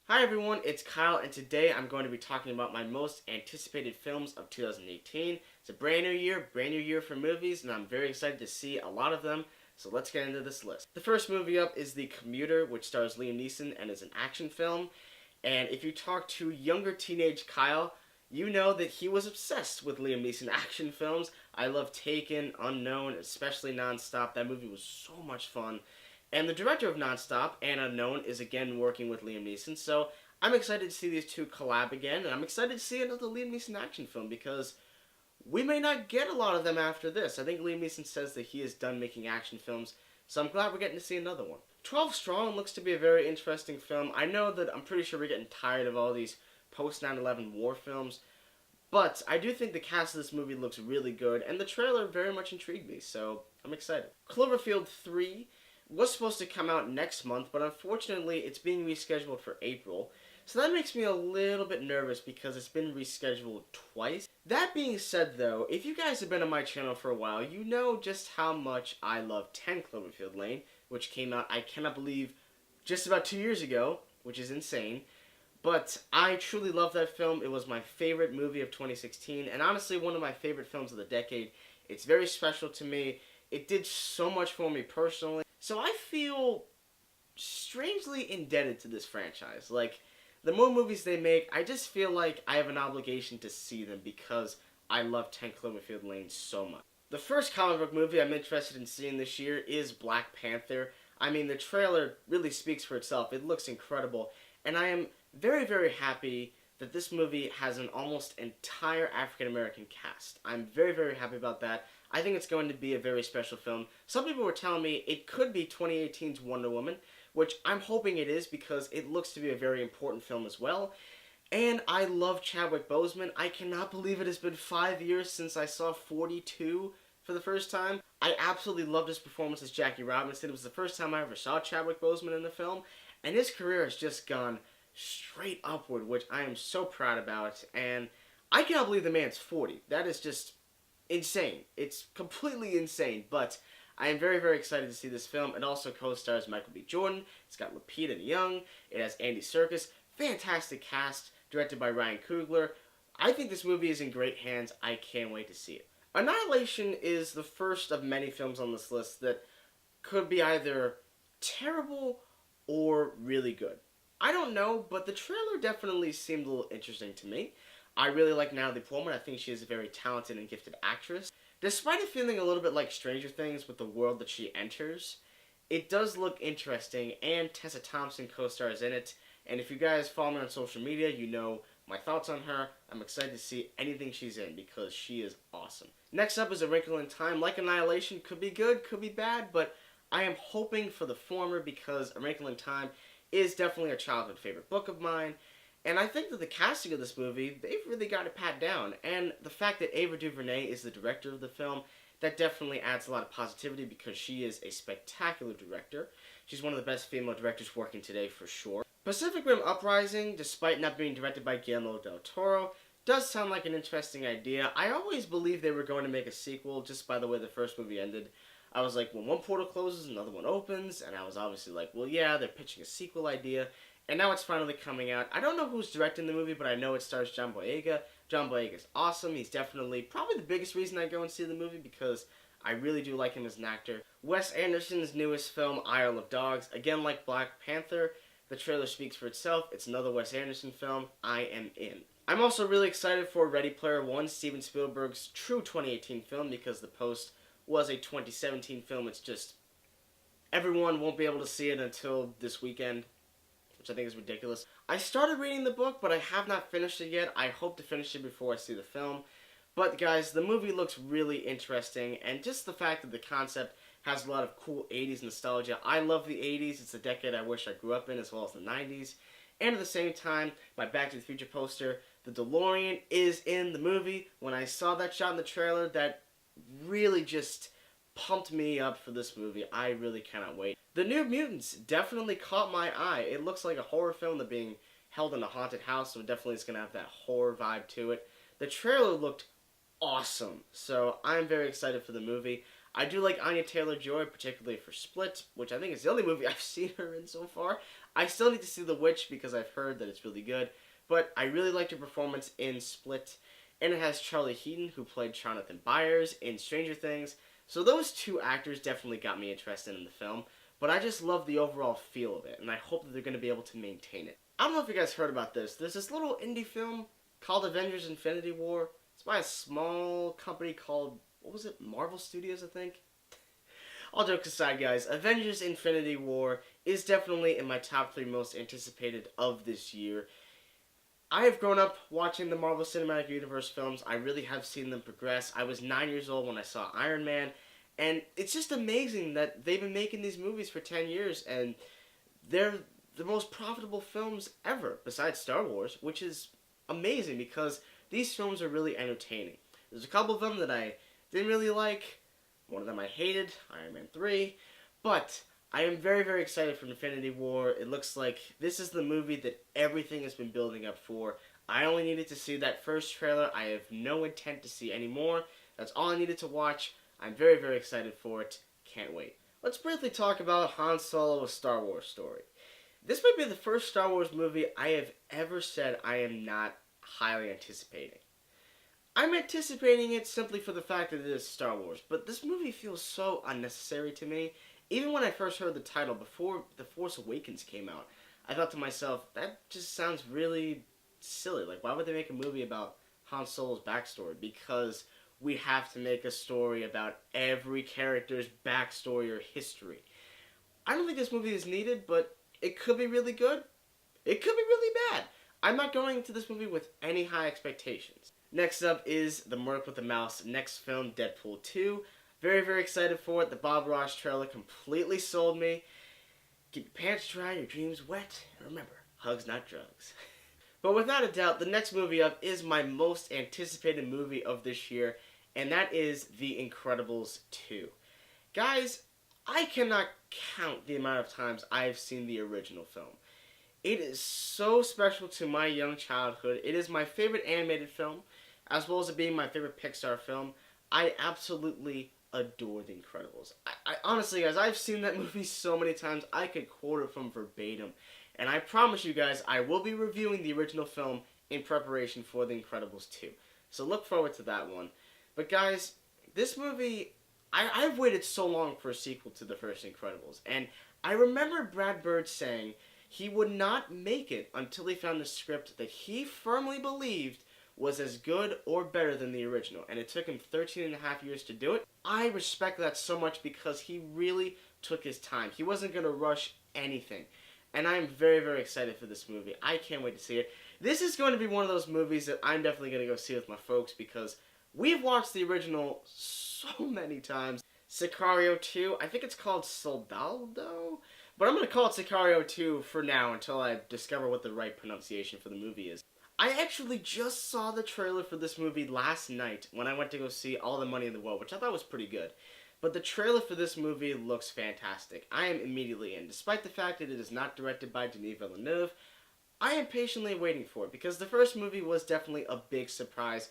Hi everyone, it's Kyle, and today I'm going to be talking about my most anticipated films of 2018. It's a brand new year for movies, and I'm very excited to see a lot of them, so let's get into this list. The first movie up is The Commuter, which stars Liam Neeson and is an action film. And if you talk to younger teenage Kyle, you know that he was obsessed with Liam Neeson action films. I love Taken, Unknown, especially Nonstop. That movie was so much fun. And the director of Nonstop and Unknown is again working with Liam Neeson, so I'm excited to see these two collab again, and I'm excited to see another Liam Neeson action film because we may not get a lot of them after this. I think Liam Neeson says that he is done making action films, so I'm glad we're getting to see another one. 12 Strong looks to be a very interesting film. I know that I'm pretty sure we're getting tired of all these post 9/11 war films, but I do think the cast of this movie looks really good, and the trailer very much intrigued me, so I'm excited. Cloverfield 3 was supposed to come out next month, but unfortunately it's being rescheduled for April. So that makes me a little bit nervous because it's been rescheduled twice. That being said though, if you guys have been on my channel for a while, you know just how much I love 10 Cloverfield Lane, which came out, I cannot believe, just about 2 years ago, which is insane. But I truly love that film. It was my favorite movie of 2016, and honestly one of my favorite films of the decade. It's very special to me. It did so much for me personally. So I feel strangely indebted to this franchise. Like, the more movies they make, I just feel like I have an obligation to see them because I love 10 Cloverfield Lane so much. The first comic book movie I'm interested in seeing this year is Black Panther. I mean, the trailer really speaks for itself. It looks incredible. And I am very, very happy that this movie has an almost entire African American cast. I'm very, very happy about that. I think it's going to be a very special film. Some people were telling me it could be 2018's Wonder Woman, which I'm hoping it is because it looks to be a very important film as well. And I love Chadwick Boseman. I cannot believe it has been 5 years since I saw 42 for the first time. I absolutely loved his performance as Jackie Robinson. It was the first time I ever saw Chadwick Boseman in the film, and his career has just gone straight upward, which I am so proud about. And I cannot believe the man's 40. That is just insane. It's completely insane, but I am very, very excited to see this film. It also co-stars Michael B. Jordan. It's got Lupita Nyong'o. It has Andy Serkis. Fantastic cast, directed by Ryan Coogler. I think this movie is in great hands. I can't wait to see it. Annihilation is the first of many films on this list that could be either terrible or really good. I don't know, but the trailer definitely seemed a little interesting to me. I really like Natalie Portman. I think she is a very talented and gifted actress. Despite it feeling a little bit like Stranger Things with the world that she enters, it does look interesting, and Tessa Thompson co-stars in it. And if you guys follow me on social media, you know my thoughts on her. I'm excited to see anything she's in because she is awesome. Next up is A Wrinkle in Time. Like Annihilation, could be good, could be bad, but I am hoping for the former because A Wrinkle in Time is definitely a childhood favorite book of mine. And I think that the casting of this movie, they've really got it pat down. And the fact that Ava DuVernay is the director of the film, that definitely adds a lot of positivity because she is a spectacular director. She's one of the best female directors working today for sure. Pacific Rim Uprising, despite not being directed by Guillermo del Toro, does sound like an interesting idea. I always believed they were going to make a sequel just by the way the first movie ended. I was like, when one portal closes, another one opens, and I was obviously like, well, yeah, they're pitching a sequel idea. And now it's finally coming out. I don't know who's directing the movie, but I know it stars John Boyega. John Boyega's awesome. He's definitely probably the biggest reason I go and see the movie because I really do like him as an actor. Wes Anderson's newest film, Isle of Dogs. Again, like Black Panther, the trailer speaks for itself. It's another Wes Anderson film. I am in. I'm also really excited for Ready Player One, Steven Spielberg's true 2018 film, because The Post was a 2017 film. It's just, everyone won't be able to see it until this weekend, which I think is ridiculous. I started reading the book, but I have not finished it yet. I hope to finish it before I see the film. But guys, the movie looks really interesting, and just the fact that the concept has a lot of cool 80s nostalgia. I love the 80s. It's a decade I wish I grew up in, as well as the 90s. And at the same time, my Back to the Future poster, the DeLorean is in the movie. When I saw that shot in the trailer, that really just pumped me up for this movie. I really cannot wait. The New Mutants definitely caught my eye. It looks like a horror film that's being held in a haunted house, so it definitely is going to have that horror vibe to it. The trailer looked awesome, so I'm very excited for the movie. I do like Anya Taylor-Joy, particularly for Split, which I think is the only movie I've seen her in so far. I still need to see The Witch because I've heard that it's really good, but I really liked her performance in Split, and it has Charlie Heaton, who played Jonathan Byers in Stranger Things, so those two actors definitely got me interested in the film, but I just love the overall feel of it, and I hope that they're going to be able to maintain it. I don't know if you guys heard about this. There's this little indie film called Avengers Infinity War. It's by a small company called, what was it, Marvel Studios, I think? All jokes aside, guys, Avengers Infinity War is definitely in my top 3 most anticipated of this year. I have grown up watching the Marvel Cinematic Universe films. I really have seen them progress. I was 9 years old when I saw Iron Man, and it's just amazing that they've been making these movies for 10 years, and they're the most profitable films ever, besides Star Wars, which is amazing because these films are really entertaining. There's a couple of them that I didn't really like. One of them I hated, Iron Man 3, but I am very, very excited for Infinity War. It looks like this is the movie that everything has been building up for. I only needed to see that first trailer. I have no intent to see any more. That's all I needed to watch. I'm very, very excited for it. Can't wait. Let's briefly talk about Han Solo: A Star Wars Story. This might be the first Star Wars movie I have ever said I am not highly anticipating. I'm anticipating it simply for the fact that it is Star Wars, but this movie feels so unnecessary to me. Even when I first heard the title, before The Force Awakens came out, I thought to myself, that just sounds really silly. Like, why would they make a movie about Han Solo's backstory? Because we have to make a story about every character's backstory or history. I don't think this movie is needed, but it could be really good. It could be really bad. I'm not going into this movie with any high expectations. Next up is The Merc with the Mouse, next film, Deadpool 2. Very, very excited for it. The Bob Ross trailer completely sold me. Keep your pants dry, your dreams wet, and remember, hugs not drugs. But without a doubt, the next movie up is my most anticipated movie of this year, and that is The Incredibles 2. Guys, I cannot count the amount of times I've seen the original film. It is so special to my young childhood. It is my favorite animated film, as well as it being my favorite Pixar film. I absolutely adore The Incredibles. I honestly, guys, I've seen that movie so many times, I could quote it from verbatim. And I promise you guys, I will be reviewing the original film in preparation for The Incredibles 2. So look forward to that one. But guys, this movie, I've waited so long for a sequel to the first Incredibles. And I remember Brad Bird saying he would not make it until he found a script that he firmly believed was as good or better than the original. And it took him 13 and a half years to do it. I respect that so much because he really took his time. He wasn't going to rush anything. And I'm very, very excited for this movie. I can't wait to see it. This is going to be one of those movies that I'm definitely going to go see with my folks because we've watched the original so many times. Sicario 2, I think it's called Soldado? But I'm going to call it Sicario 2 for now until I discover what the right pronunciation for the movie is. I actually just saw the trailer for this movie last night when I went to go see All the Money in the World, which I thought was pretty good. But the trailer for this movie looks fantastic. I am immediately in. Despite the fact that it is not directed by Denis Villeneuve, I am patiently waiting for it because the first movie was definitely a big surprise.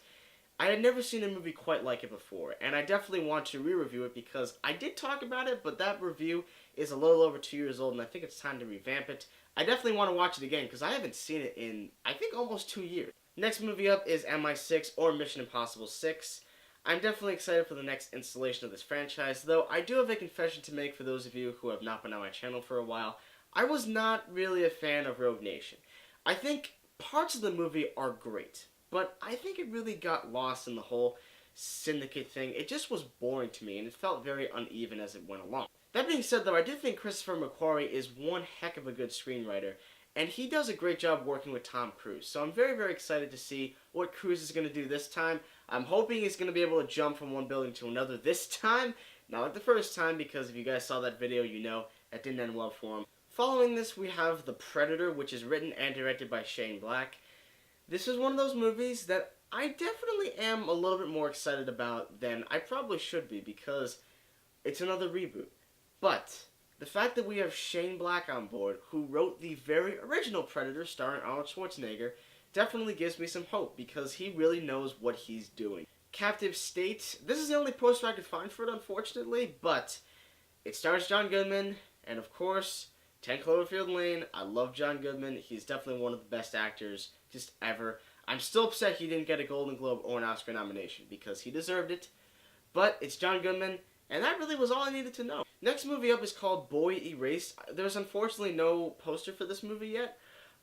I had never seen a movie quite like it before, and I definitely want to re-review it because I did talk about it, but that review is a little over 2 years old, and I think it's time to revamp it. I definitely want to watch it again because I haven't seen it in, I think, almost 2 years. Next movie up is MI6 or Mission Impossible 6. I'm definitely excited for the next installation of this franchise, though I do have a confession to make for those of you who have not been on my channel for a while. I was not really a fan of Rogue Nation. I think parts of the movie are great, but I think it really got lost in the whole syndicate thing. It just was boring to me, and it felt very uneven as it went along. That being said, though, I do think Christopher McQuarrie is one heck of a good screenwriter, and he does a great job working with Tom Cruise. So I'm very, very excited to see what Cruise is going to do this time. I'm hoping he's going to be able to jump from one building to another this time. Not like the first time, because if you guys saw that video, you know that didn't end well for him. Following this, we have The Predator, which is written and directed by Shane Black. This is one of those movies that I definitely am a little bit more excited about than I probably should be, because it's another reboot. But the fact that we have Shane Black on board, who wrote the very original Predator starring Arnold Schwarzenegger, definitely gives me some hope because he really knows what he's doing. Captive State, this is the only poster I could find for it, unfortunately, but it stars John Goodman, and of course, 10 Cloverfield Lane, I love John Goodman. He's definitely one of the best actors just ever. I'm still upset he didn't get a Golden Globe or an Oscar nomination because he deserved it. But it's John Goodman, and that really was all I needed to know. Next movie up is called Boy Erased. There's unfortunately no poster for this movie yet,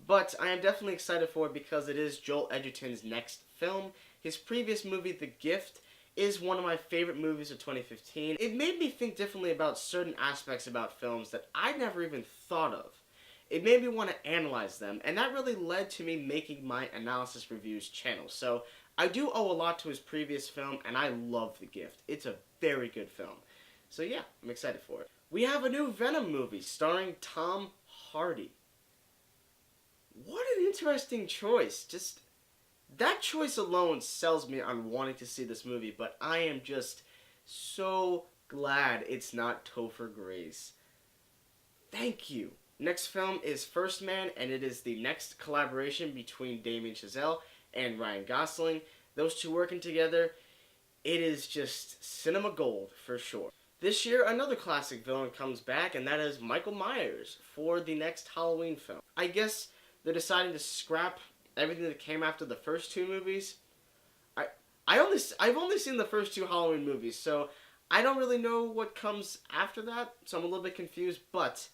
but I am definitely excited for it because it is Joel Edgerton's next film. His previous movie, The Gift, is one of my favorite movies of 2015. It made me think differently about certain aspects about films that I never even thought of. It made me want to analyze them, and that really led to me making my analysis reviews channel. So I do owe a lot to his previous film, and I love The Gift. It's a very good film. So yeah, I'm excited for it. We have a new Venom movie starring Tom Hardy. What an interesting choice. Just that choice alone sells me on wanting to see this movie, but I am just so glad it's not Topher Grace. Thank you. Next film is First Man, and it is the next collaboration between Damien Chazelle and Ryan Gosling. Those two working together, it is just cinema gold for sure. This year, another classic villain comes back, and that is Michael Myers for the next Halloween film. I guess they're deciding to scrap everything that came after the first two movies. I've only seen the first two Halloween movies, so I don't really know what comes after that, so I'm a little bit confused, but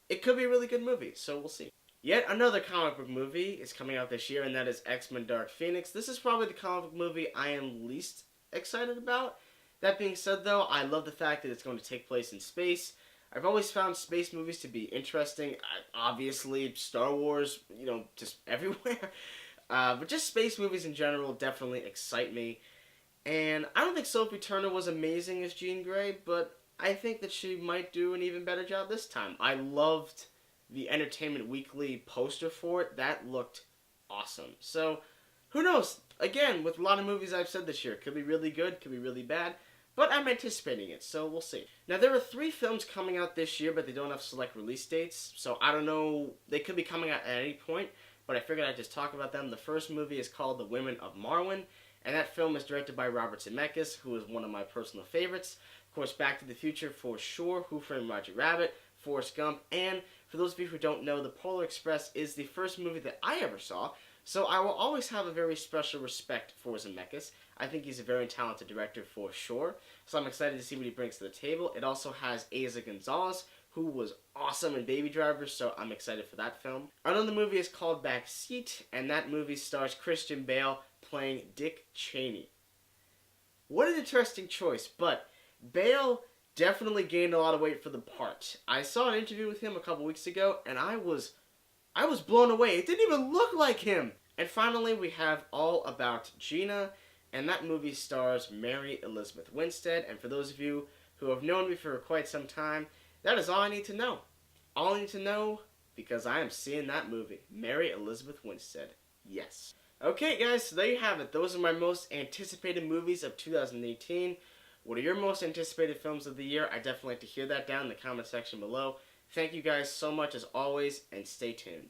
it could be a really good movie, so we'll see. Yet another comic book movie is coming out this year, and that is X-Men Dark Phoenix. This is probably the comic book movie I am least excited about. That being said, though, I love the fact that it's going to take place in space. I've always found space movies to be interesting. Obviously, Star Wars, just everywhere. But just space movies in general definitely excite me. And I don't think Sophie Turner was amazing as Jean Grey, but I think that she might do an even better job this time. I loved the Entertainment Weekly poster for it. That looked awesome. So, who knows? Again, with a lot of movies I've said this year, could be really good, could be really bad. But I'm anticipating it, so we'll see. Now, there are 3 films coming out this year, but they don't have select release dates. So I don't know. They could be coming out at any point, but I figured I'd just talk about them. The first movie is called The Women of Marwen, and that film is directed by Robert Zemeckis, who is one of my personal favorites. Of course, Back to the Future for sure, Who Framed Roger Rabbit, Forrest Gump, and for those of you who don't know, The Polar Express is the first movie that I ever saw, so I will always have a very special respect for Zemeckis. I think he's a very talented director for sure, so I'm excited to see what he brings to the table. It also has Eiza Gonzalez, who was awesome in Baby Driver, so I'm excited for that film. Another movie is called Back Seat, and that movie stars Christian Bale playing Dick Cheney. What an interesting choice, but Bale definitely gained a lot of weight for the part. I saw an interview with him a couple weeks ago, and I was blown away. It didn't even look like him. And finally, we have All About Gina, and that movie stars Mary Elizabeth Winstead. And for those of you who have known me for quite some time, that is all I need to know. All I need to know, because I am seeing that movie. Mary Elizabeth Winstead. Yes. Okay, guys, so there you have it. Those are my most anticipated movies of 2018. What are your most anticipated films of the year? I'd definitely like to hear that down in the comment section below. Thank you guys so much as always, and stay tuned.